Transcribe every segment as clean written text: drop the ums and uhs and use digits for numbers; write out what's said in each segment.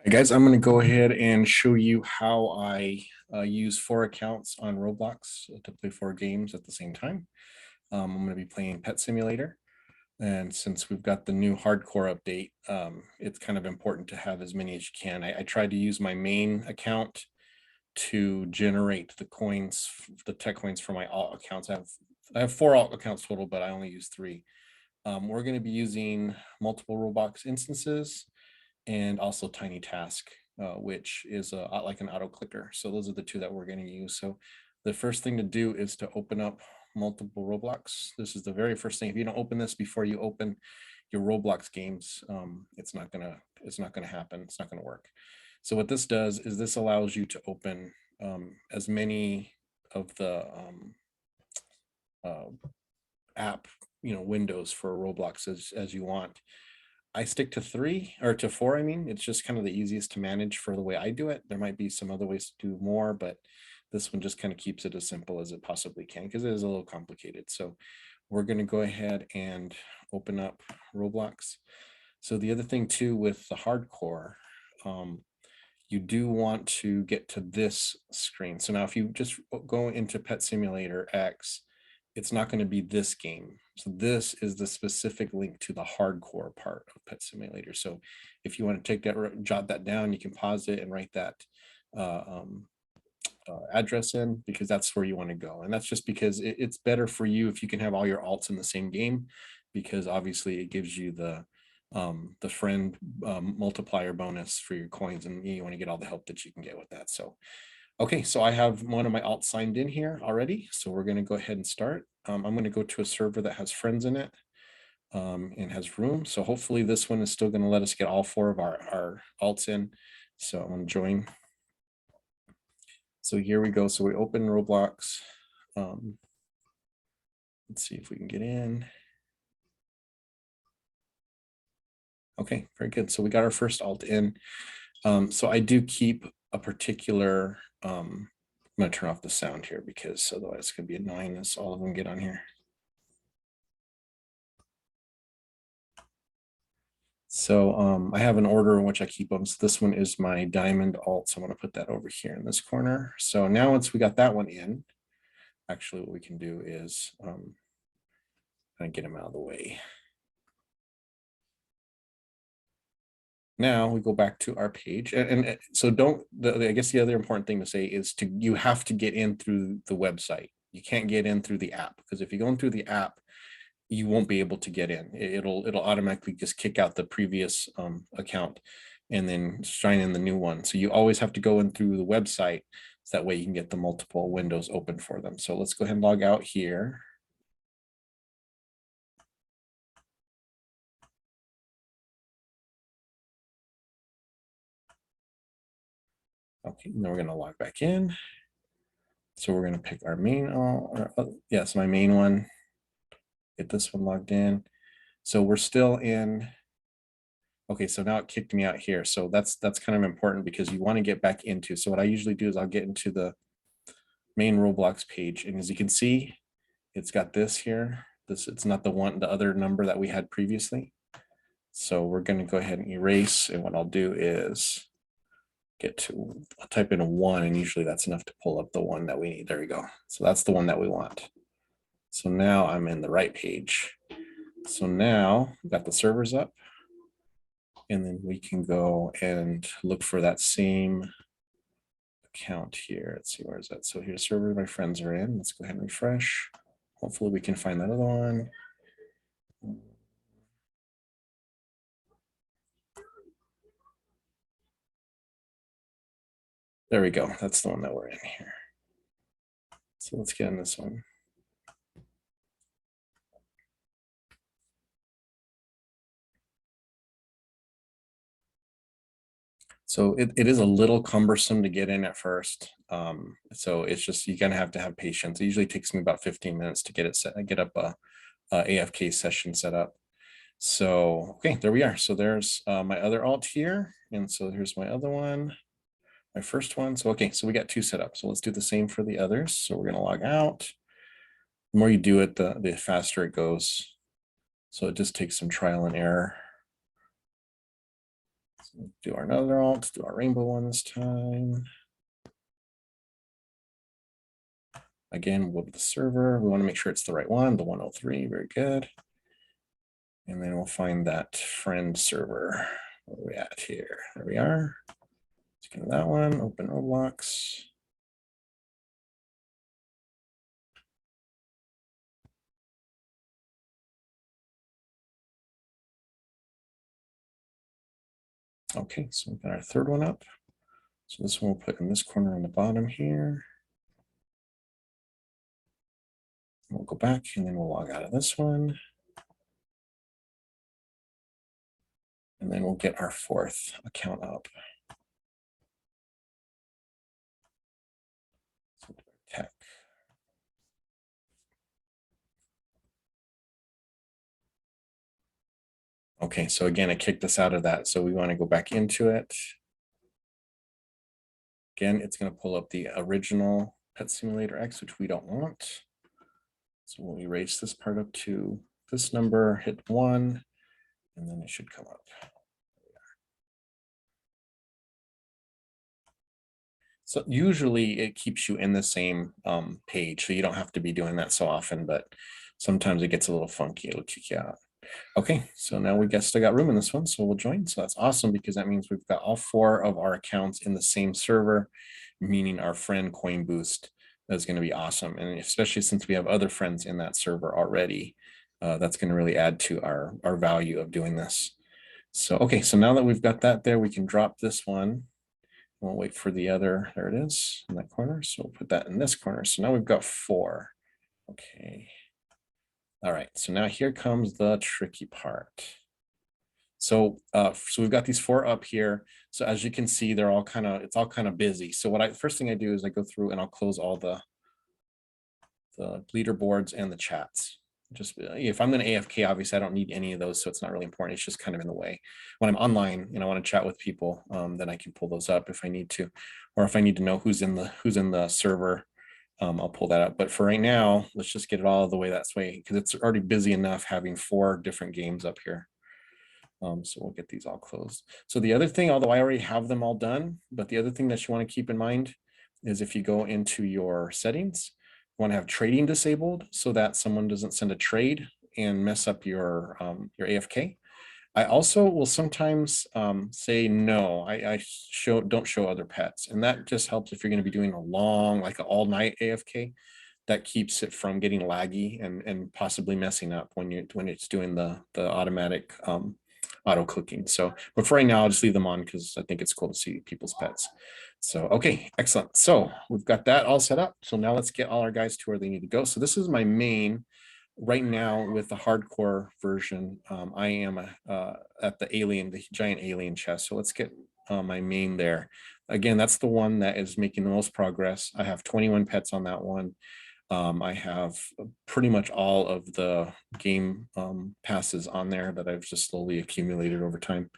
Hey guys, I'm going to go ahead and show you how I use 4 accounts on Roblox to play 4 games at the same time. I'm going to be playing Pet Simulator, and since we've got the new hardcore update, it's kind of important to have as many as you can. I tried to use my main account to generate the coins, the tech coins for my alt accounts. I have 4 alt accounts total, but I only use 3. We're going to be using multiple Roblox instances and also Tiny Task, which is like an auto clicker. So those are the 2 that we're going to use. So the first thing to do is to open up multiple Roblox. This is the very first thing. If you don't open this before you open your Roblox games, it's not gonna happen. It's not gonna work. So what this does is this allows you to open as many of the app windows for Roblox as you want. I stick to 3 or to 4. I mean, it's just kind of the easiest to manage for the way I do it. There might be some other ways to do more, but this one just kind of keeps it as simple as it possibly can because it is a little complicated. So we're going to go ahead and open up Roblox. So the other thing too with the hardcore, you do want to get to this screen. So now if you just go into Pet Simulator X, it's not going to be this game. So this is the specific link to the hardcore part of Pet Simulator. So if you want to take that, jot that down, you can pause it and write that address in, because that's where you want to go. And that's just because it's better for you if you can have all your alts in the same game, because obviously it gives you the friend multiplier bonus for your coins, and you want to get all the help that you can get with that. So okay, so I have one of my alts signed in here already. So we're going to go ahead and start. I'm going to go to a server that has friends in it and has room. So hopefully this one is still going to let us get all 4 of our alts in. So I'm going to join. So here we go. So we open Roblox. Let's see if we can get in. Okay, very good. So we got our first alt in. So I do keep a particular, I'm going to turn off the sound here because otherwise it's going to be annoying as all of them get on here. So I have an order in which I keep them. So this one is my diamond alt. So I'm going to put that over here in this corner. So now once we got that one in, actually what we can do is kind of get them out of the way. Now we go back to our page, and so I guess the other important thing to say is you have to get in through the website. You can't get in through the app, because if you go in through the app, you won't be able to get in. It'll automatically just kick out the previous account and then sign in the new one. So you always have to go in through the website, so that way you can get the multiple windows open for them. So let's go ahead and log out here. Okay, now we're going to log back in. So we're going to pick our main, yes, my main one. Get this one logged in. So we're still in. Okay, so now it kicked me out here. So that's kind of important, because you want to get back into. So what I usually do is I'll get into the main Roblox page, and as you can see, it's got this here. It's not the other number that we had previously. So we're going to go ahead and erase, and what I'll do is I'll type in a 1, and usually that's enough to pull up the one that we need. There we go. So that's the one that we want. So now I'm in the right page. So now we've got the servers up, and then we can go and look for that same account here. Let's see, where is that? So here's server my friends are in. Let's go ahead and refresh. Hopefully we can find that other one. There we go. That's the one that we're in here. So let's get in this one. So it is a little cumbersome to get in at first. So it's just, you're gonna have to have patience. It usually takes me about 15 minutes to get it set, get up a AFK session set up. So, okay, there we are. So there's my other alt here. And so here's my other one, my first one. So, okay, so we got 2 set up. So let's do the same for the others. So we're gonna log out. The more you do it, the faster it goes. So it just takes some trial and error. So we'll do our another alt, let's do our rainbow one this time. Again, we'll go to the server. We want to make sure it's the right one, the 103, very good. And then we'll find that friend server. Where are we at here? There we are. Let's go to that one, open Roblox. Okay, so we've got our third one up. So this one we'll put in this corner on the bottom here. We'll go back and then we'll log out of this one. And then we'll get our fourth account up. So tech. Okay, so again, it kicked us out of that. So we want to go back into it. Again, it's going to pull up the original Pet Simulator X, which we don't want. So we'll erase this part up to this number, hit 1, and then it should come up. So usually it keeps you in the same page, so you don't have to be doing that so often, but sometimes it gets a little funky, it'll kick you out. Okay, so now we still got room in this one, so we'll join. So that's awesome because that means we've got all 4 of our accounts in the same server, meaning our friend Coin Boost is going to be awesome. And especially since we have other friends in that server already, that's going to really add to our value of doing this. So, okay, so now that we've got that there, we can drop this one. We'll wait for the other, there it is in that corner. So we'll put that in this corner. So now we've got 4. Okay. All right, so now here comes the tricky part. So we've got these 4 up here. So as you can see, they're all it's all kind of busy. So first thing I do is I go through and I'll close all the leaderboards and the chats. Just if I'm going to AFK, obviously I don't need any of those, so it's not really important. It's just kind of in the way. When I'm online and I want to chat with people, then I can pull those up if I need to, or if I need to know who's in the server. I'll pull that up. But for right now, let's just get it all the way that way because it's already busy enough having 4 different games up here. So we'll get these all closed. So the other thing, although I already have them all done, but the other thing that you want to keep in mind is if you go into your settings, you want to have trading disabled so that someone doesn't send a trade and mess up your AFK. I also will sometimes say no. I don't show other pets, and that just helps if you're going to be doing a long, like an all-night AFK. That keeps it from getting laggy and possibly messing up when it's doing the automatic auto clicking. So, but for right now, I'll just leave them on because I think it's cool to see people's pets. So, okay, excellent. So we've got that all set up. So now let's get all our guys to where they need to go. So this is my main. Right now with the hardcore version, I am at the giant alien chest. So let's get my main there. Again, that's the one that is making the most progress. I have 21 pets on that one. I have pretty much all of the game passes on there that I've just slowly accumulated over time.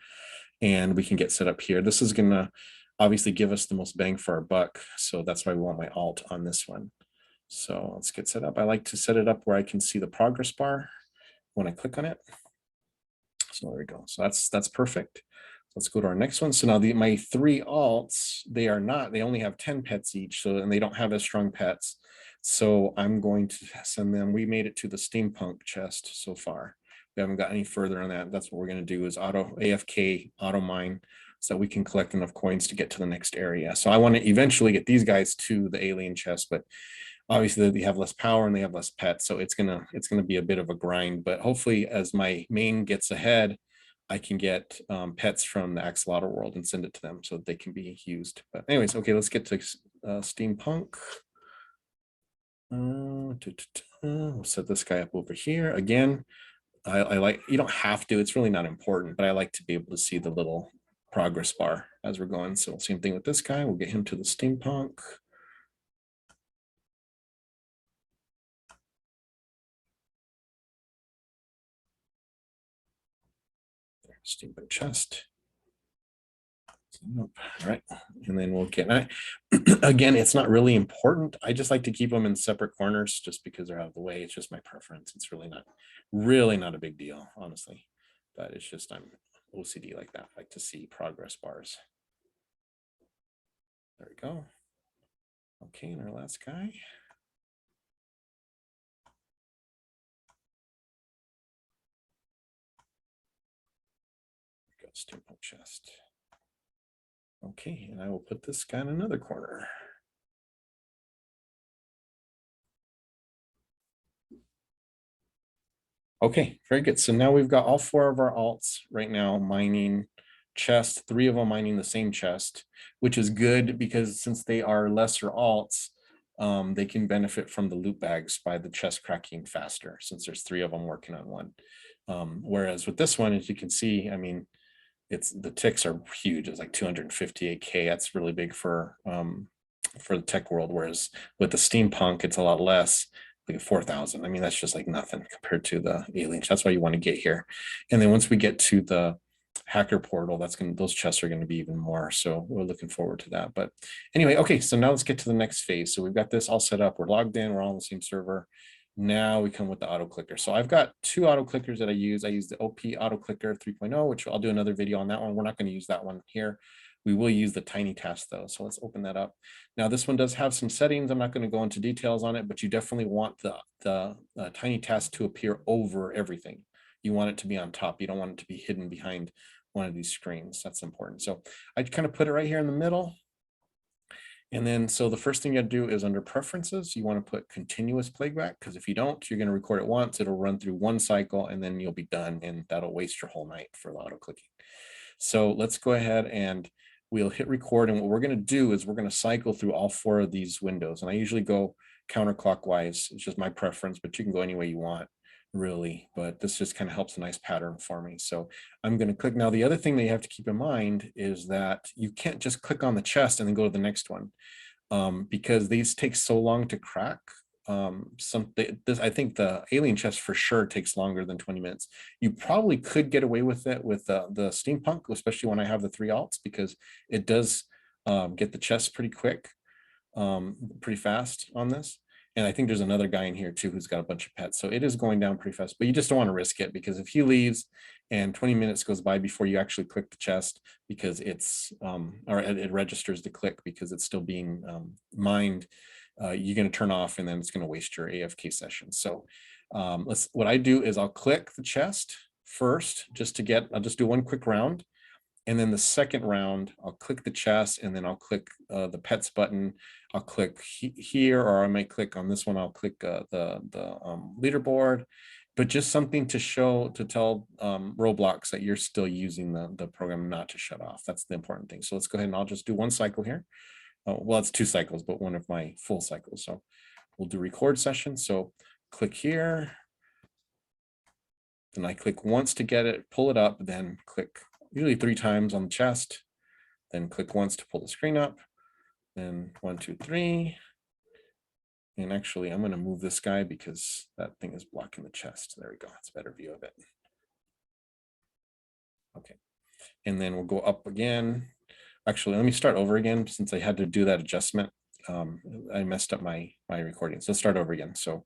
And we can get set up here. This is gonna obviously give us the most bang for our buck. So that's why we want my alt on this one. So let's get set up. I like to set it up where I can see the progress bar when I click on it. So there we go. So that's perfect. Let's go to our next one. So now my 3 alts, they only have 10 pets each. So, and they don't have as strong pets. So I'm going to send them, we made it to the steampunk chest so far. We haven't got any further on that. That's what we're going to do is AFK auto mine so we can collect enough coins to get to the next area. So I want to eventually get these guys to the alien chest, but obviously they have less power and they have less pets, so it's gonna be a bit of a grind. But hopefully, as my main gets ahead, I can get pets from the axolotl world and send it to them so that they can be used. But anyways, okay, let's get to steampunk. We'll set this guy up over here again. I like, you don't have to, it's really not important, but I like to be able to see the little progress bar as we're going. So same thing with this guy. We'll get him to the steampunk. Steampunk chest. All right, and then we'll get again, it's not really important. I just like to keep them in separate corners just because they're out of the way. It's just my preference. It's really not a big deal, honestly. But it's just OCD like that. I like to see progress bars. There we go. Okay, and our last guy. Got steampunk chest. Okay, and I will put this guy in another corner. Okay, very good. So now we've got all 4 of our alts right now mining chest, 3 of them mining the same chest, which is good because since they are lesser alts, they can benefit from the loot bags by the chest cracking faster since there's 3 of them working on one. Whereas with this one, as you can see, I mean, the ticks are huge. It's like 258K. That's really big for the tech world. Whereas with the steampunk, it's a lot less, like 4,000. I mean, that's just like nothing compared to the alien. That's why you want to get here. And then once we get to the hacker portal, those chests are going to be even more. So we're looking forward to that. But anyway, okay, so now let's get to the next phase. So we've got this all set up. We're logged in. We're all on the same server. Now we come with the auto clicker. So I've got 2 auto clickers that I use. I use the OP auto clicker 3.0, which I'll do another video on that one. We're not going to use that one here. We will use the tiny task though. So let's open that up. Now this one does have some settings. I'm not going to go into details on it, but you definitely want the tiny task to appear over everything. You want it to be on top. You don't want it to be hidden behind one of these screens. That's important. So I kind of put it right here in the middle. And then, so the first thing you do is under preferences, you want to put continuous playback, because if you don't, you're going to record it once, it'll run through one cycle and then you'll be done, and that'll waste your whole night for the auto clicking. So let's go ahead and we'll hit record. And what we're going to do is we're going to cycle through all 4 of these windows. And I usually go counterclockwise. It's just my preference, but you can go any way you want, really. But this just kind of helps a nice pattern for me. So I'm going to click. Now, the other thing that you have to keep in mind is that you can't just click on the chest and then go to the next one, because these take so long to crack. I think the alien chest for sure takes longer than 20 minutes. You probably could get away with it with the steampunk, especially when I have the 3 alts, because it does get the chest pretty quick, pretty fast on this. And I think there's another guy in here too who's got a bunch of pets. So it is going down pretty fast, but you just don't want to risk it, because if he leaves and 20 minutes goes by before you actually click the chest, because it's or it registers the click because it's still being mined, you're going to turn off and then it's going to waste your AFK session. So what I do is I'll click the chest first I'll just do one quick round. And then the second round, I'll click the chest and then I'll click the pets button. I'll click here, or I might click on this one. I'll click the leaderboard, but just something to tell Roblox that you're still using the program, not to shut off. That's the important thing. So let's go ahead and I'll just do one cycle here. Well, it's 2 cycles, but one of my full cycles. So we'll do record session. So click here. Then I click once to get it, pull it up, then click usually 3 times on the chest, then click once to pull the screen up, then 1, 2, 3. And actually, I'm going to move this guy because that thing is blocking the chest. There we go. It's a better view of it. Okay. And then we'll go up again. Actually, let me start over again since I had to do that adjustment. I messed up my recording. So let's start over again. So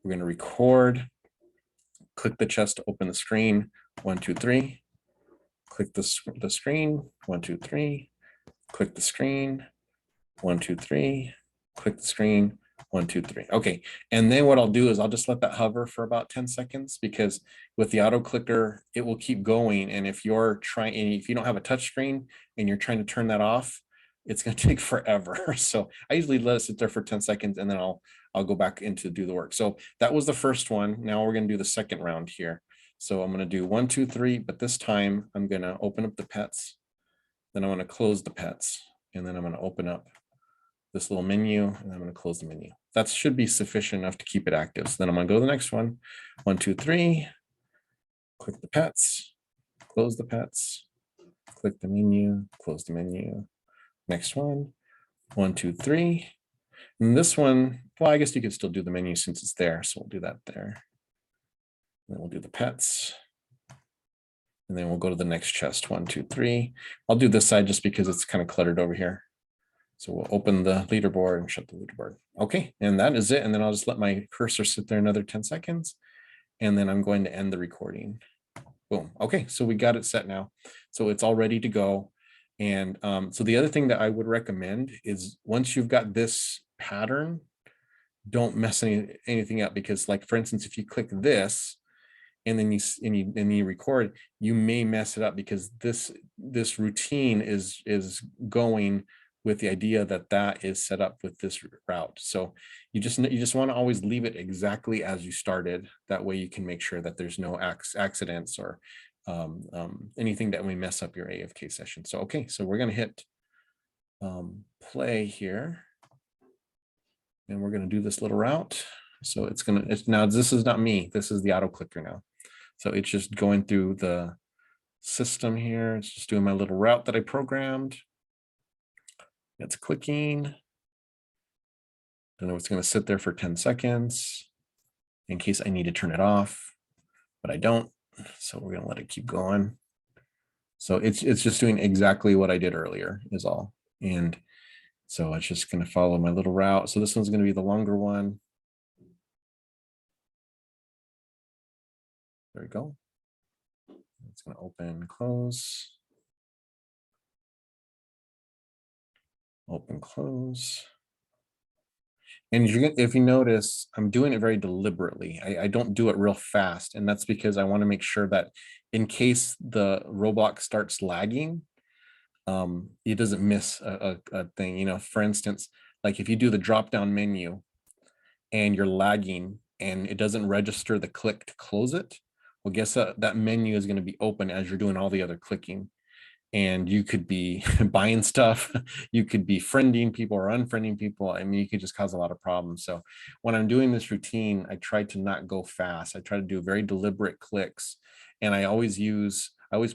we're going to record, click the chest to open the screen, 1, 2, 3. Click the screen, 1, 2, 3. Click the screen, 1, 2, 3. Click the screen, 1, 2, 3. Okay, and then what I'll do is I'll just let that hover for about 10 seconds, because with the auto clicker, it will keep going. And if you don't have a touch screen and you're trying to turn that off, it's going to take forever. So I usually let it sit there for 10 seconds and then I'll go back in to do the work. So that was the first one. Now we're going to do the second round here. So I'm going to do 1, 2, 3, but this time I'm going to open up the pets. Then I'm going to close the pets, and then I'm going to open up this little menu, and I'm going to close the menu. That should be sufficient enough to keep it active. So then I'm going to go to the next one. 1, 2, 3. Click the pets, close the pets, click the menu, close the menu. Next one. 1, 2, 3. And this one, well, I guess you could still do the menu since it's there. So we'll do that there. Then we'll do the pets. And then we'll go to the next chest, 1, 2, 3. I'll do this side just because it's kind of cluttered over here. So we'll open the leaderboard and shut the leaderboard. Okay, and that is it. And then I'll just let my cursor sit there another 10 seconds. And then I'm going to end the recording. Boom. Okay, so we got it set now. So it's all ready to go. And so the other thing that I would recommend is once you've got this pattern, don't mess anything up, because like, for instance, if you click this and then you record, you may mess it up, because this routine is going with the idea that that is set up with this route. So you just want to always leave it exactly as you started. That way you can make sure that there's no accidents or anything that may mess up your AFK session. So okay, so we're going to hit play here, and we're going to do this little route. So it's now, this is not me, this is the auto clicker now. So it's just going through the system here. It's just doing my little route that I programmed. It's clicking. Then it's going to sit there for 10 seconds in case I need to turn it off, but I don't. So we're going to let it keep going. So it's just doing exactly what I did earlier is all. And so it's just going to follow my little route. So this one's going to be the longer one. There we go. It's going to open, close. Open, close. And if you notice, I'm doing it very deliberately. I don't do it real fast. And that's because I want to make sure that in case the Roblox starts lagging, it doesn't miss a thing. You know, for instance, like if you do the drop-down menu and you're lagging and it doesn't register the click to close it, well, guess that menu is going to be open as you're doing all the other clicking. And you could be buying stuff, you could be friending people or unfriending people. I mean, you could just cause a lot of problems. So when I'm doing this routine, I try to not go fast. I try to do very deliberate clicks. And I always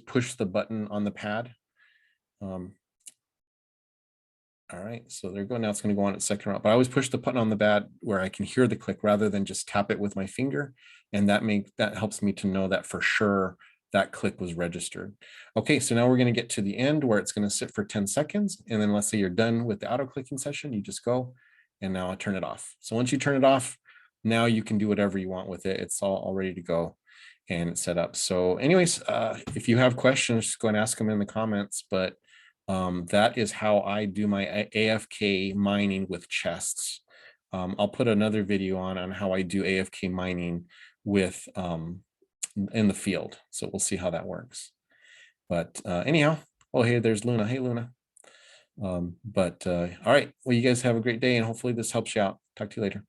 push the button on the pad. All right, so there you go. Now it's going to go on its second route, but I always push the button on the pad where I can hear the click rather than just tap it with my finger. And that helps me to know that for sure that click was registered. Okay, so now we're going to get to the end where it's going to sit for 10 seconds. And then let's say you're done with the auto clicking session, you just go and now I turn it off. So once you turn it off, now you can do whatever you want with it. It's all ready to go and it's set up. So anyways, if you have questions, just go and ask them in the comments. But that is how I do my AFK mining with chests. I'll put another video on how I do AFK mining with in the field. So we'll see how that works. But anyhow, oh, hey, there's Luna. Hey, Luna. All right. Well, you guys have a great day, and hopefully this helps you out. Talk to you later.